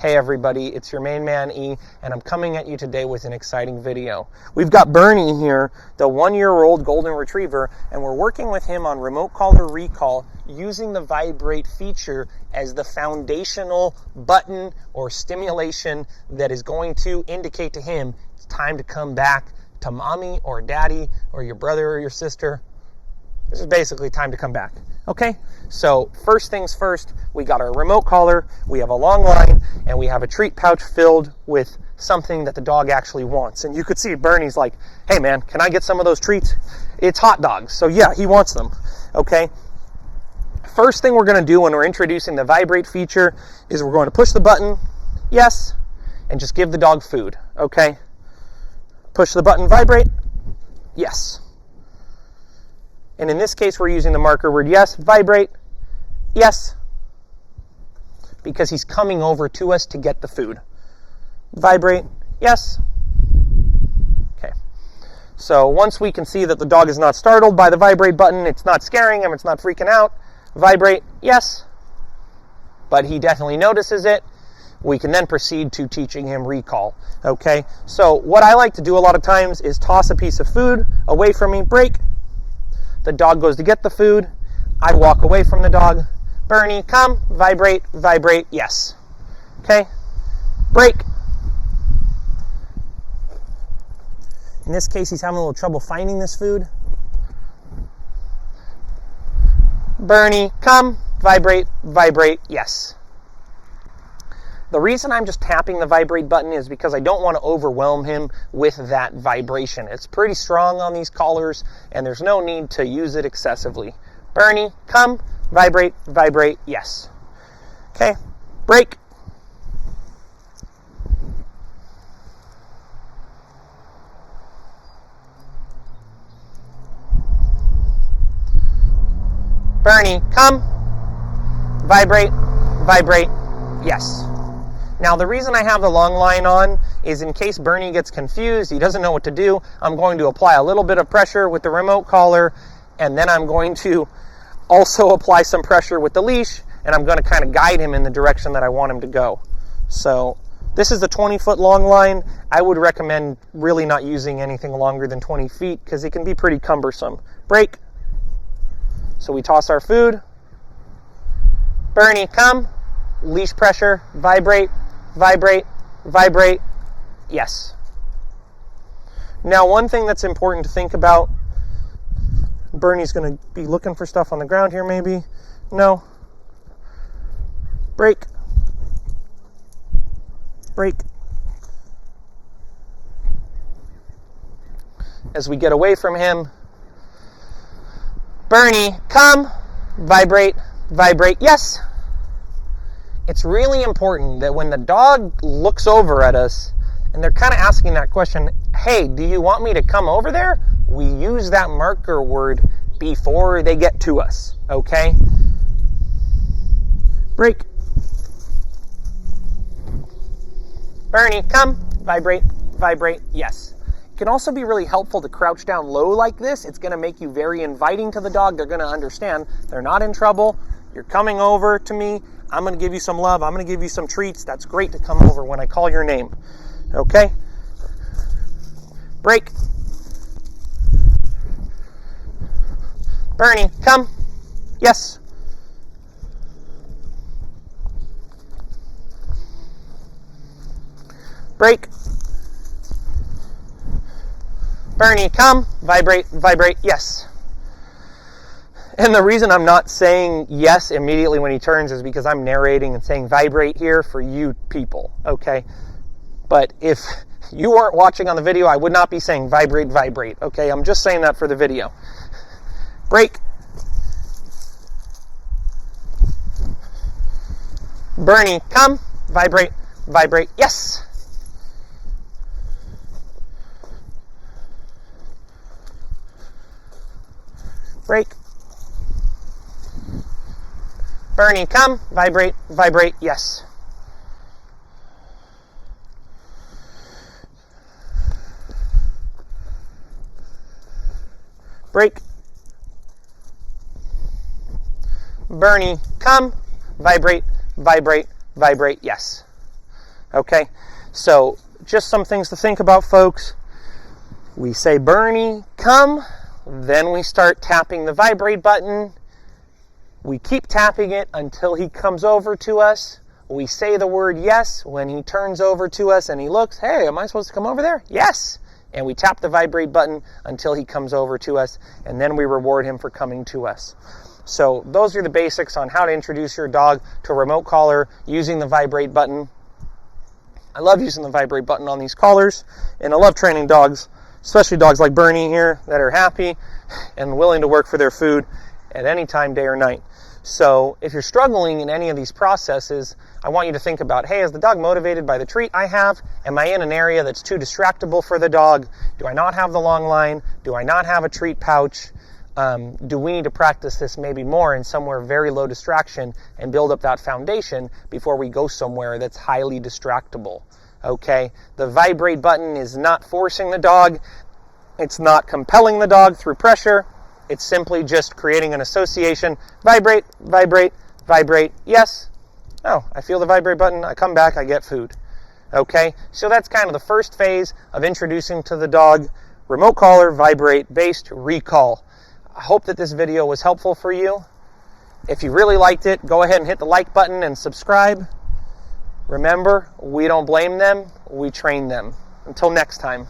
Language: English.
Hey everybody, it's your main man E, and I'm coming at you today with an exciting video. We've got Bernie here, the 1-year-old golden retriever, and we're working with him on remote collar recall using the vibrate feature as the foundational button or stimulation that is going to indicate to him it's time to come back to mommy or daddy or your brother or your sister. This is basically time to come back. Okay, so first things first, we got our remote collar, we have a long line, and we have a treat pouch filled with something that the dog actually wants. And you could see Bernie's like, hey man, can I get some of those treats? It's hot dogs. So yeah, he wants them. Okay, first thing we're going to do when we're introducing the vibrate feature is we're going to push the button, yes, and just give the dog food. Okay, push the button, vibrate, yes. And in this case, we're using the marker word yes, vibrate, yes, because he's coming over to us to get the food. Vibrate, yes. Okay. So once we can see that the dog is not startled by the vibrate button, it's not scaring him, it's not freaking out, vibrate, yes. But he definitely notices it. We can then proceed to teaching him recall. Okay. So what I like to do a lot of times is toss a piece of food away from me, break. The dog goes to get the food. I walk away from the dog. Bernie, come, vibrate, vibrate, yes. Okay, break. In this case, he's having a little trouble finding this food. Bernie, come, vibrate, vibrate, yes. The reason I'm just tapping the vibrate button is because I don't want to overwhelm him with that vibration. It's pretty strong on these collars, and there's no need to use it excessively. Bernie, come, vibrate, vibrate, yes. Okay, break. Bernie, come, vibrate, vibrate, yes. Now, the reason I have the long line on is in case Bernie gets confused, he doesn't know what to do, I'm going to apply a little bit of pressure with the remote collar, and then I'm going to also apply some pressure with the leash, and I'm going to kind of guide him in the direction that I want him to go. So this is the 20-foot long line. I would recommend really not using anything longer than 20 feet because it can be pretty cumbersome. Break. So we toss our food. Bernie, come. Leash pressure, vibrate, vibrate, vibrate, yes. Now, one thing that's important to think about, Bernie's going to be looking for stuff on the ground here maybe. No. Break. Break. As we get away from him, Bernie, come, vibrate, vibrate, yes. It's really important that when the dog looks over at us and they're kind of asking that question, hey, do you want me to come over there? We use that marker word before they get to us, okay? Break. Bernie, come, vibrate, vibrate, yes. It can also be really helpful to crouch down low like this. It's going to make you very inviting to the dog. They're going to understand they're not in trouble. You're coming over to me. I'm going to give you some love. I'm going to give you some treats. That's great to come over when I call your name. Okay? Break. Bernie, come. Yes. Break. Bernie, come. Vibrate, vibrate, yes. And the reason I'm not saying yes immediately when he turns is because I'm narrating and saying vibrate here for you people, okay? But if you weren't watching on the video, I would not be saying vibrate, vibrate, okay? I'm just saying that for the video. Break. Bernie, come. Vibrate, vibrate, yes. Break. Bernie, come, vibrate, vibrate, yes. Break. Bernie, come, vibrate, vibrate, vibrate, yes. Okay, so just some things to think about, folks. We say, Bernie, come. Then we start tapping the vibrate button. We keep tapping it until he comes over to us. We say the word yes when he turns over to us and he looks, hey, am I supposed to come over there? Yes. And we tap the vibrate button until he comes over to us, and then we reward him for coming to us. So those are the basics on how to introduce your dog to a remote collar using the vibrate button. I love using the vibrate button on these collars, and I love training dogs, especially dogs like Bernie here that are happy and willing to work for their food at any time, day or night. So if you're struggling in any of these processes, I want you to think about, hey, is the dog motivated by the treat I have? Am I in an area that's too distractible for the dog? Do I not have the long line? Do I not have a treat pouch? Do we need to practice this maybe more in somewhere very low distraction and build up that foundation before we go somewhere that's highly distractible? Okay, the vibrate button is not forcing the dog. It's not compelling the dog through pressure. It's simply just creating an association. Vibrate, vibrate, vibrate. Yes. Oh, I feel the vibrate button. I come back. I get food. Okay, so that's kind of the first phase of introducing to the dog remote collar vibrate based recall. I hope that this video was helpful for you. If you really liked it, go ahead and hit the like button and subscribe. Remember, we don't blame them, we train them. Until next time.